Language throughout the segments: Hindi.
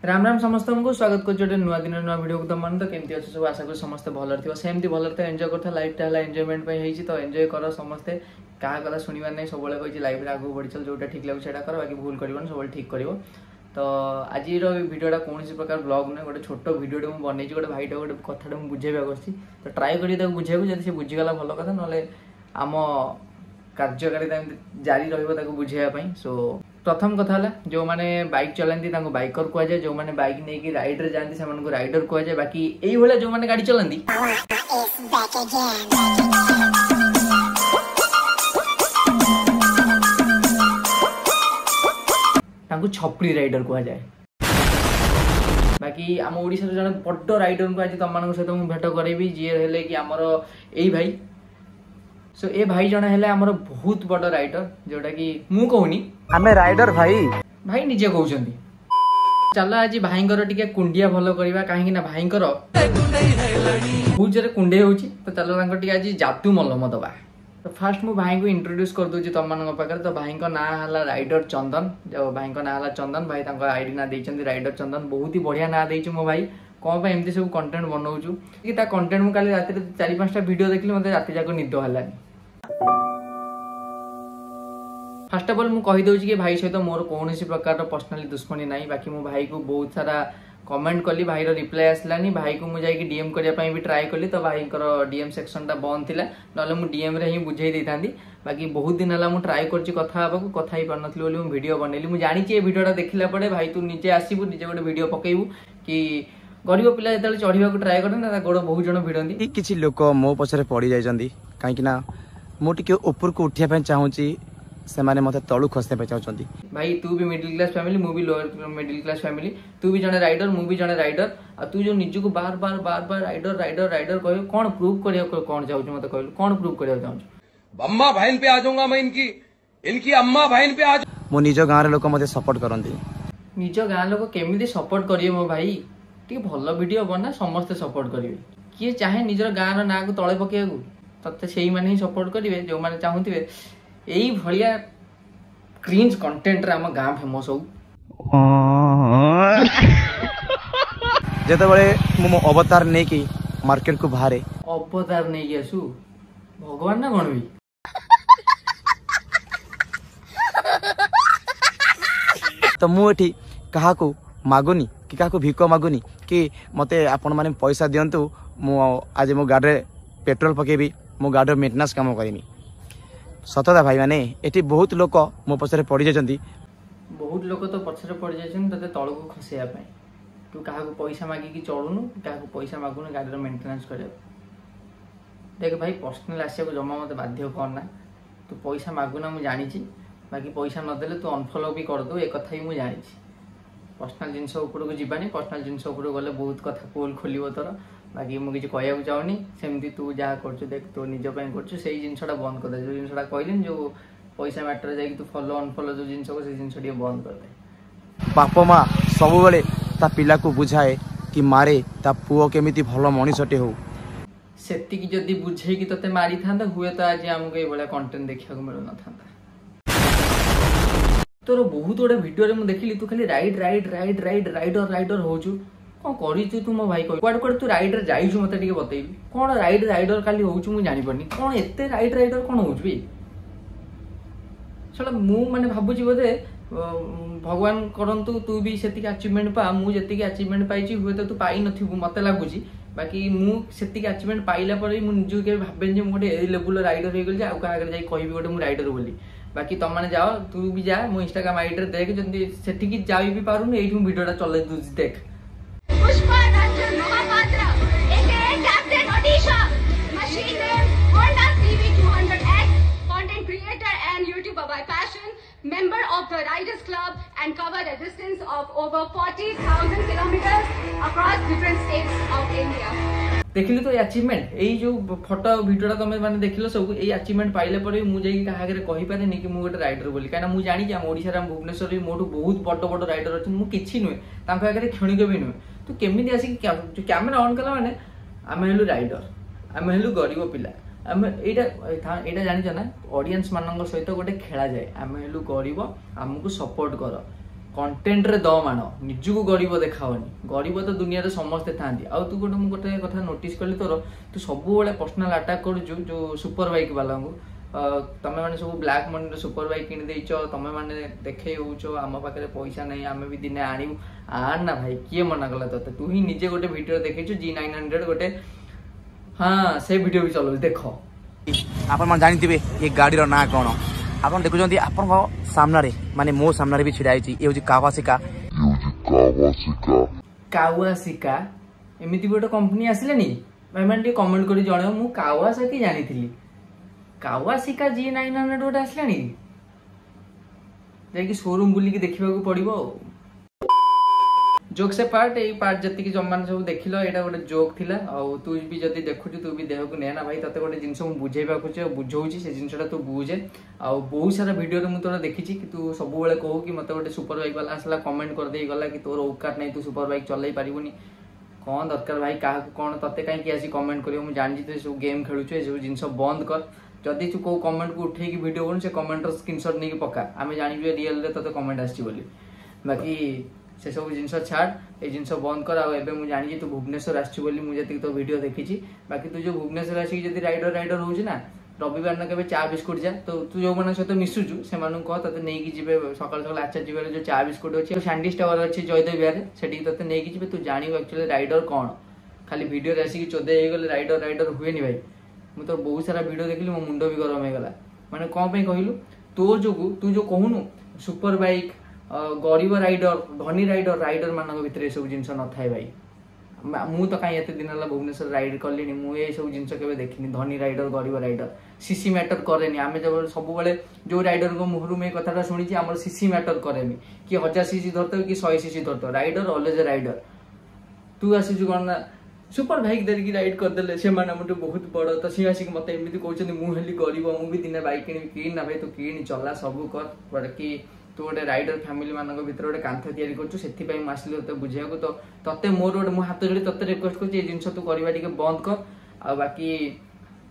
राम राम समस्त को स्वागत कर नुआ दिन नुआ वीडियो को तुम तो केमती अच्छे सब आशा करी समस्त भल थी सेमती भल तो एंजॉय करता लाइफ एंजॉयमेंट तो एंजॉय कर समस्ते क्या कथा शुणवार नहीं सब कही लाइफ आगे बढ़ी चल जोटा ठीक लगे कर बाकी भूल कर सब ठीक कर तो आज भिडियोटा कौन प्रकार ब्लॉग नुहे गोटे छोट भिडियो मुझे बनई गोटे भाईटा गोटे कथा बुझेगा तो ट्राए कर बुझेगा जब से बुझीगला भल कथा ना आम कार्यकारिता जारी रही बुझाई सो प्रथम कथा जो मैंने बाइक चलाती बाइकर कह जाए जो मैंने बाइक नहीं कि राइड रे जाती से राइडर कह जाए बाकी यही जो मैंने गाड़ी चलाती छपड़ी राइडर कह जाए बाकी आम ओडिशा जन बड़ राइडर को आज तुम सहित मुझे भेट करेबी जी हेले कि आमर यही भाई सो ए भाई जन हेले आमर बहुत बड़ राइडर जोटा कि मु कहूनी आमे राइडर भाई निजे कहउछंती चल आज भाईंकर टिके कुंडिया भलो करबा काहे ना भाईंकर बहुत जोरे कुंडे होची तो चलो तांकर टिके आज जातु मलम दबा तो फास्ट मु भाई को इंट्रोड्यूस कर दूची तुम मान पाखे तो भाई का ना हला राइडर चंदन जो भाई का ना हला चंदन भाई तांकर आईडी ना देइछंती राइडर चंदन बहुत ही बढ़िया ना देइछु मो भाई कौन एमती सब कंटेंट बनाऊँ कि कंटेंट मुझे काली रात 4-5टा वीडियो देखली मत रात जाक निद हलानी फर्स्ट ऑफ ऑल मुझे कहीदे कि भाई सहित मोर कौन प्रकार पर्सनाली दुश्मनी ना बाकी मो भाई को बहुत सारा कमेंट कली भाई रिप्लाई आसलानी भाई को मुझे डीएम करने भी ट्राए कली तो भाई डीएम सेक्शन टा बंद थी ना मुझे डीएम रे ही बुझे दी था बाकी बहुत दिन है मुझे ट्राए कर कथा ही पार नी वीडियो बनैली मुझे जानी ये वीडियोटा देखला पड़े भाई तू निजे आसबू निजे गोटे वीडियो पकेबू कि गरीब पिला जो चढ़ा ट्राए करे ना गोड़ बहुत जन भिड़ती किसी लोक मो पछरे पड़ी जाइछंती कहीं मुझे ऊपर को उठा चाहूँगी से माने मते तळु खसने पे चाहउछंती भाई तू भी मिडिल क्लास फैमिली मु भी लोअर मिडिल क्लास फैमिली तू भी जने राइडर मु भी जने राइडर आ तू जो निज को बार बार राइडर राइडर राइडर कहयो कोन प्रूव करियो कोन चाहउछ मते कहलु कोन प्रूव करियो चाहउछ अम्मा बहन पे आ जाऊंगा मैं इनकी अम्मा बहन पे आ मो निज गांव रे लोक मते सपोर्ट करंती निज गांव लोक केमिति सपोर्ट करियो मो भाई टी भलो वीडियो बना समस्त सपोर्ट करिवे किए चाहे निजर गांव रो ना को तळे पकेयागु तते सेही माने ही सपोर्ट करिवे जो माने चाहुतिवे यही भलिया क्रिंज कंटेंट रे हम गांव फेमस हो जते बळे मो अवतार नै कि मार्केट को बाहर अवतार नै कि आसु भगवान ना कोन भी तो मु एठी कहा को मागुनी कि कहा को भिको मागुनी कि मते आपण माने पैसा दियंतु मु आज मो गाड़ी रे पेट्रोल पकेबी मो गाड़ी मेंटेनेंस काम करमी सतता भाई माने एटी बहुत लोक मो पछरे पड़ी जाचंती बहुत लोक तो पछरे पड़ी जाचन तते तळ को खसेया पय तू काहा को पैसा मागी कि चढुनु काहा को पैसा मागुनु गाडी रो मेंटेनेंस करे देख भाई पर्सनल आसिया को जमा मते बाध्य करना तू पैसा मागुना मु जानि छी बाकी पैसा न देले तू अनफॉलो भी कर दो ए कथा ही मु जानि छी पर्सनल जिंस ऊपर को जीवानी पर्सनल जिंस ऊपर गले बहुत कथा पोल खोलिबो तोर बाकी मुझे किसी कहू चाहूनी सेमती तू जहाँ कर देख तू निज कर जिनसा बंद कर दे जो जिनसा कहली जो पैसा मैटर जा तू फॉलो अनफॉलो जो जिन जिन बंद कर दे बाप माँ सब बेले ता पिला को बुझाए कि मारे ता पुओ केमिति भलो मनीषटे हो सेतिकी जदी बुझे कि तते मारी थांदा हुए तो आज हमको ये बड़ा कंटेंट देखा को मिलु न थांदा तोर बहुत गोटे वीडियो रे मु देखिली तू खाली ride ride ride ride rider rider होजु कौन करी तू मो भाई कह कुआडे तू राइडर जाइछु मते टिके बतेबी कौन राइड राइडर खाली होउछु मु जानि परनी कौन एते राइड राइडर कौन होउछु बे चलो मु माने भाबुची बोधे भगवान करंतु तू भी सेतिक अचीवमेंट पा मु जेतिक अचीवमेंट पाइछि हुए तो तू पाई नथिबु मते लागुची बाकी मु सेतिक अचीवमेंट पाइला पर मु निजु के भाबेन जे मु गोटे ए लेवल राइडर हे गेल जे आ का आगे जाई कहबी गोटे मु राइडर बोली बाकी तुम माने जाओ तू भी जा मो इंस्टाग्राम आईडी रे देख जंदी सेतिक जाई भी पारुनी एठी मु वीडियोटा चले दू देख Member of the Riders Club and covered a distance of over 40,000 kilometers across different states of India. देखिली तो अचीवमेंट यही जो फोटो वीडियोटा तुम मैंने देखिल सब ये अचीवमेंट पाइले पर मुझे क्या कही पारे कि मुझे राइडर बोली कहीं मुझे जानी आम ओडिशा भुवनेश्वर मोटू बहुत बड़ बड़ राइडर अच्छे मुझे नुहे आगे क्षणिक भी नुहे तू केमी आसिक कैमेरा ऑन कला मैंने आम हेलु राइडर आम हेलु गरीब पिला आम यहाँ जान ना ऑडियंस मान सहित गोटे खेला जाए आम हेलु गरीब आमको सपोर्ट कर कंटेंट रे दम आण निजको गरीब देखाओनी गरीब तो दुनिया समस्ते था तू गोटे कथा नोटिस कली तोर तू सब पर्सनाल अटाक करूँ जो सुपर बाइक वाला को तमें मैंने सब ब्लैक मनी सुपर बाइक किन देच तमें मैंने देखे हो आम पाखे पैसा नहीं आम भी दिने आणु आण ना भाई किए मना कला ते तू ही निजे गोटे वीडियो देखी G900 गोटे हाँ से वीडियो भी चलो देख आपण जानी ये गाड़ी ना कौन आप देखुं आपण सामने माने मो सामने भी छिड़ा ये हूँ कावासिका कावासिका एमती गोटे कंपनी आसिलानी भाई मैंने कमेंट कर जन मु कावासाकी जानी थी कावासिका G900 गोटे आसिलानी जाकि शोरूम बुलिकी देखा पड़ो जोक से पार्ट यही पार्ट जी जमान सब देख यहाँ गोटे जोक थिला तू भी जब देखु तू भी देह को ने ना भाई ते गोटे जिन बुझेबा बुझाऊँ से जिनसा तू बुझे आ बहुत सारा वीडियो मुझे देखी कि तू सब कहू कि मत गोटे सुपर बाइक वाला आसला कमेंट कर दे गला कि तोर औकात नहीं तू सुपर बाइक चल पारिबुनी कौन दरकार भाई क्या कौन ते कहीं आसी कमेंट कर जानी तू सब गेम खेलुँ ये सब जिन बंद कर जदि तू कौ कमेंट को उठे वीडियो बन से कमेंट स्क्रीनशॉट नहीं पका आम जानी रियल ते कमेंट आसी बाकी से सब जिन छाड़ ये जिन बंद कर आबे मुझे जानी तू भुवनेश्वर आसती तो वीडियो देखी बाकी तू जो भुवनेश्वर आसिक राइडर हो ना रविवार ना के चा बिस्कुट जा तो तू जो मैंने सहित मिसुचु से कह ते नहीं जी सकाल सकाल आचार्य जो चा बिस्कुट अच्छे सैंडविच टावर अच्छे जयदेव विहार से ते नहीं जी तू जान एक्चुअली राइडर कौन खाली वीडियो आसिक चोदे गले राइडर हुए भाई मुझे तो बहुत सारा वीडियो देखली मो मुंड भी गरम हो गला मैंने कौन कहलु तो जो तू जो कहूनु सुपर बाइक गरीब राइडर धनी राइडर मान भर सब जिन न था भाई मु तो कहीं एत दिन है भुवनेश्वर राइड कली मुझे सब जिन के देखनी धनी राइडर गरीब राइडर सीसी मैटर करे आम जब सब जो राइडर को मुहर में कथा शुणी आम सीसी मैटर करे कि 1000 सीसी धरत कि 100 सीसी धरत राइडर ऑलवेज राइडर तू आसीचु कौन ना सुपर बाइक धरिकी राइड करदे से बहुत बड़ तो सी आसिक मत एमती कहते मुझे गरीब मुझे दिने बाइक किन ना भाई तू किन चला सब कर कि तू गोटे राइडर फैमिली मान भर गोटे कांथ तैयारी कर आसली ते बुझा तो ते मोर गोटे मो हाथ जोड़ी ते रिक्वेस्ट कर जिन तू करवा बंद कर आ बाकी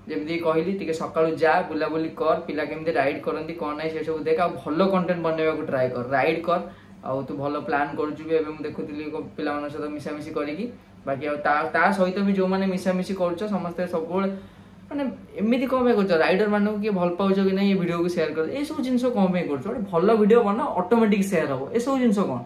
जमी कहली टे सका जा बुलाबुली कर पिला केमती राइड करती कौन ना से सब देख भल कंटेंट बनवा ट्राए कर राइड कर आउ तू भल प्लान कर देखुली पिला सहित मिसामिशी करी बाकी ता सहित भी जो मैंने मिसामिशी कर समस्ते सब मैंने एमती कौन कर राइडर मानक किए भल पाच कि नहीं ये वीडियो को शेयर कर ये सब जिन कौन कर भल वीडियो बना ऑटोमेटिक शेयर हम ये सब जिन कौन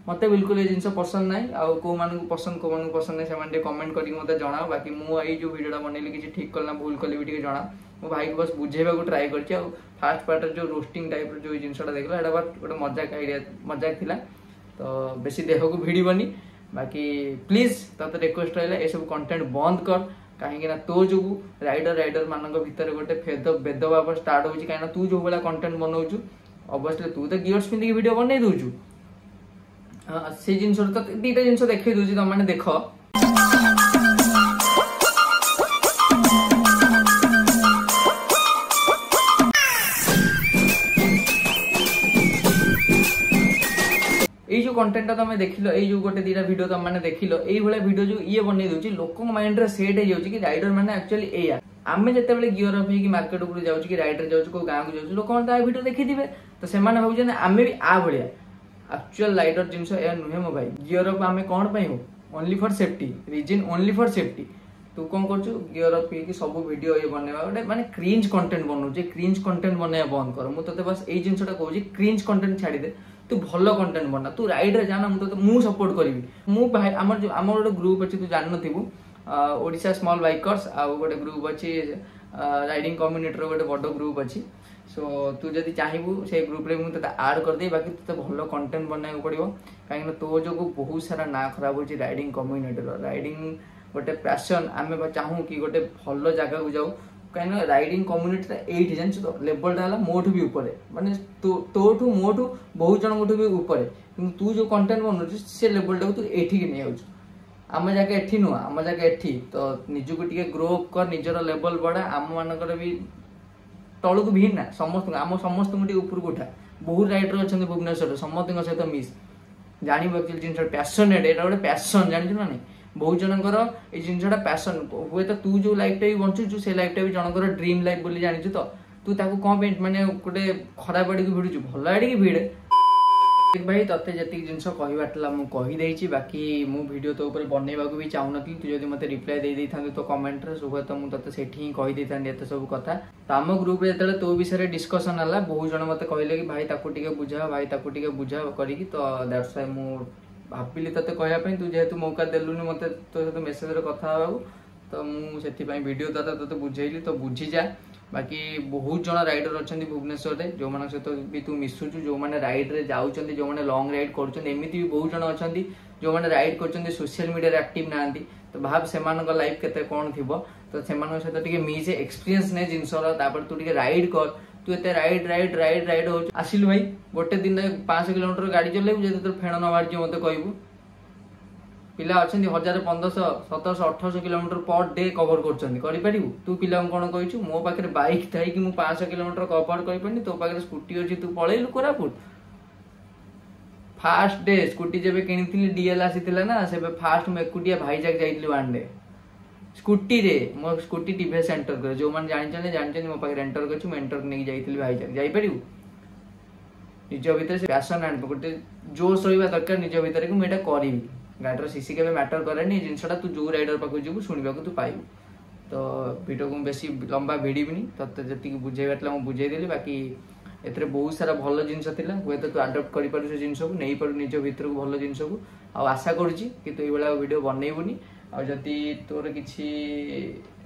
मत बिल्कुल ये जिन पसंद ना आउ कौ मान पसंद कौ मान पसंद नहीं से कमेंट करके मत जनाओ बाकी मुझे जो वीडियो बनैली किसी ठीक कल ना भूल कली भी जना मो भाई को बस बुझेबा को ट्राए कर फास्ट पार्ट जो रोस्टिंग टाइप जो जिनसा देखला एटा गोटे मजाक आइडिया मजाक थिला तो बेसी देह को भिड़बनी बाकी प्लीज तते रिक्वेस्ट रहा ये सब कंटेंट बंद कर कहीं तो जो राइडर मान भर गोटे भेदभाव स्टार्ट हो कहीं तू जो भाया कंटेंट बनाऊँ ऑब्वियसली तू तो गियर्स पिंधिकी वीडियो बन दौचु से जिन दीटा जिन देखी दूसरी तुम मैंने देख जो कंटेंट तुम देख जो गोटे दीटा वीडियो तुम मैंने देख ये वीडियो जो ये बन दूसरी लोक माइंड रे सेट हो जाए कि राइडर मैंने एक्चुअली एया आम जिते गियर अफ हो मार्केट को जाऊँ कि राइडर जाऊँ को गाँव को जाऊँ लोक मैंने वीडियो देखी तो से भाई आम भी आ भाया एक्चुअल राइडर जिन नुहे मो भाई गियर अफ आम कौन हो only for safety reason only for safety तू कौन कर गियर अफ हो सब वीडियो ये बनवा गोटे मैंने क्रिंज कंटेंट बनाऊे क्रिंज कंटेंट बनवा बंद कर मुझे बस ये जिनसा कहूँ क्रिंज कंटेंट छाड़दे तू भल कंटेंट बना तू राइडर जाना मुझे सपोर्ट करी मु भाई आम गोटे ग्रुप अच्छे तू जान थी ओडिशा स्मॉल बाइकर्स आउ गोटे ग्रुप अच्छी राइडिंग कम्युनिटी गोटे बड़ ग्रुप अच्छी सो तू जब चाहबू से ग्रुप रे मुझे आड कर दे बाकी तुझे भल कंटेंट बनवाई पड़ो कहीं तो जो बहुत सारा ना खराब हो राइडिंग कम्युनिटी राइडिंग गोटे पैशन आम चाहूँ कि गोटे भल जगह को जाऊ कहीं राइडिंग कम्युनिटी ये जान तो लेवलटा है मोठू भी ऊपर माने तोठू मोठू बहुत जन भी ऊपर तू जो कंटेंट बनाऊ से लेवलटा को तू एठी नहीं आउ आम जाके एठी नुआ आम जाके एठी तो निजको टे ग्रो कर निजर लेवल बढ़ा आम मानकर भी तलू भी ना समस्त आम समस्त ऊपर उठा बहुत राइडर अच्छा भुवनेश्वर समस्त सहित मिस जान जिन पैशनेट यहाँ गोटे पैशन जानी ना नहीं बहुत जनकर ये जिनसा पैशन हुए तो तू जो लाइफ भी बंचुचु से लाइफ भी जनकर ड्रीम लाइफ बोली जानी तो तू ताको कौन माने गोटे खराब आड़ की भिड़ुचु भल आड़ की भिड़ भाई तते जति जिनस कहबार्ला मु कही देछि बाकी मु वीडियो तो ऊपर बनेबा को भी चाहूनथि तू जदि मते रिप्लाई दे देई थांदे तो कमेंट रे सुबह तो मु तते सेठी ही कहि देई थांदे एते सब कथा त हम ग्रुप रे जतले तो विषय रे डिस्कशन हला बहुत जण मते कहले कि भाई ताकू टिके बुझा भाई ताकू टिके बुझा करी कि तो दैट्स व्हाई मु भाबिली तते कहया पई तू जेहेतु मौका देलुनी मते तो सहित मेसेज रे कथा हबा तो मु सेठी पई वीडियो दादा तते बुझेइली तो बुझी जा बाकी बहुत जन राइडर अच्छा भुवनेश्वर में जो मान सहित भी तू मिसुचु जो मैंने राइड रे जाऊँ जो मैंने लंग राइड करमती भी बहुत जन अच्छा जो मैंने राइड कर सोशल मीडिया एक्टिव ना तो भाव से लाइफ केते कौन थी तो से सहित मिस एक्सपीरियंस ने जिनस तू राइड कर तू एत राइड राइड राइड राइड हो आसिलु भाई गोटे दिन 500 किलोमीटर गाड़ी चलेबू जब तो फेण न बाहर मत कहबू पिला अच्छा 1000 1500 1700 1800 किलोमीटर पर डे कवर कर तू पिला कौन कही मो पाखे बाइक थी कि 500 किलोमीटर कवर कर तो पाखे स्कूटी अच्छी तू पलैलु कोरापुट फास्ट डे स्कूटी जब किनी डीएल आसी ना से फास्ट मुझे एकुटिया भाईजाक जाइली वन डे स्कूटी रे मो स्कूटी टीवीएस एंटर कर जो मैंने जानते मो पाखे एंटर कर एंटर नहीं जाइली भाईजाक जापर निज भितर से पैशन आन गोटे जोश रहा दरकार निज भितर कि मुझे करी गाड़ी सीसी के मैटर करे जिनसा तू जो राइडर पाक जीव शुणा तू पाइबू तो वीडियो को बेसी लंबा भिड़बनी तते जी बुझेगा मुझे बुझेदेली बाकी एथरे बहुत सारा भल जिनस हे तो तू आडप्ट कर जिन को नहीं पार निज भर को भल जिन को आशा करुच्ची कि तू ये वीडियो बनईबुनी आदि तोर कि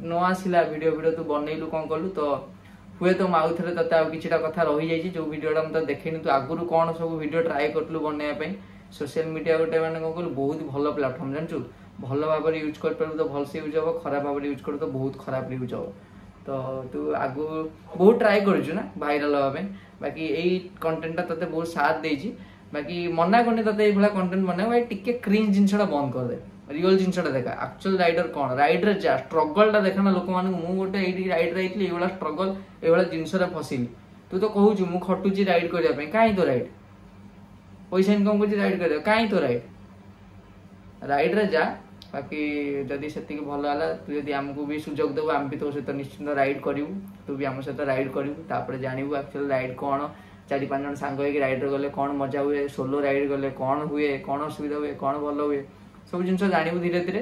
न आसला वीडियो तू बनईलु कौन कलु तो हुए तो आउ थे ते कि कथा रही जाइए जो वीडियोटा मुझे देखनी तू आगुरी कौन सब वीडियो ट्राए कलु बनवाई सोशल मीडिया गोटे मैंने कौन कहलु बहुत भल प्लाटफर्म जानचु भल भाव यूज कर तो भलसे यूज हम खराब भाव यूज कर तो बहुत खराब यूज हम तो तू आगु बहुत ट्राए करुचु ना भाइराल हाँपे बाकी यही कंटेंट ते बहुत साथ देछि बाकी मना करनी ते कंटेंट बना भाई टिके क्रिंज जिनसा बंद कर दे रियल जिनसा देखा एक्चुअल राइडर कौन राइडर जा स्ट्रगल देखा ना लोक मान गोटे राइड रही ये स्ट्रगल ये जिनस फसिली तू तो कहूँ मुझे खटुची राइड करने कहीं तो राइड पैसा इनकम कर राइड कर कहीं तो राइड रे जा बाकी जदि से भल है तू जब आमको भी सुजोग देव आम भी तो सहित निश्चिंत राइड करूँ तू भी आम सहित राइड करूँ जानू एक्चुअल राइड कौन 4-5 जन सांग राइड गले कौन मजा हुए सोलो राइड गले कौन हुए कौन असुविधा हुए कौन भल हुए सब जिन जानू धीरे धीरे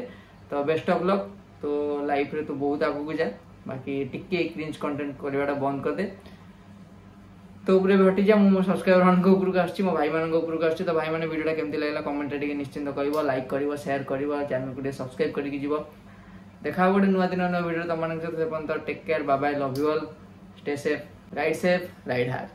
तो बेस्ट ऑफ लक तो लाइफ रे तो बहुत आगू जा बाकी टिके क्रिंज कंटेंट करवाटा बंद कर दे तो उपरे हटि जा मो सब्सक्राइबर मान उपरको आछि मो भाई मान उपरको आछि तो भाई माने वीडियोटा केमती लागला कमेंट रे निश्चिंत कहबो लाइक करबो शेयर करबो चैनल को सब्सक्राइब करके जीवो देखा गोटे नुआ दिन नुआ वीडियो तुम मान से पर्यंत take care bye bye love you all stay safe ride hard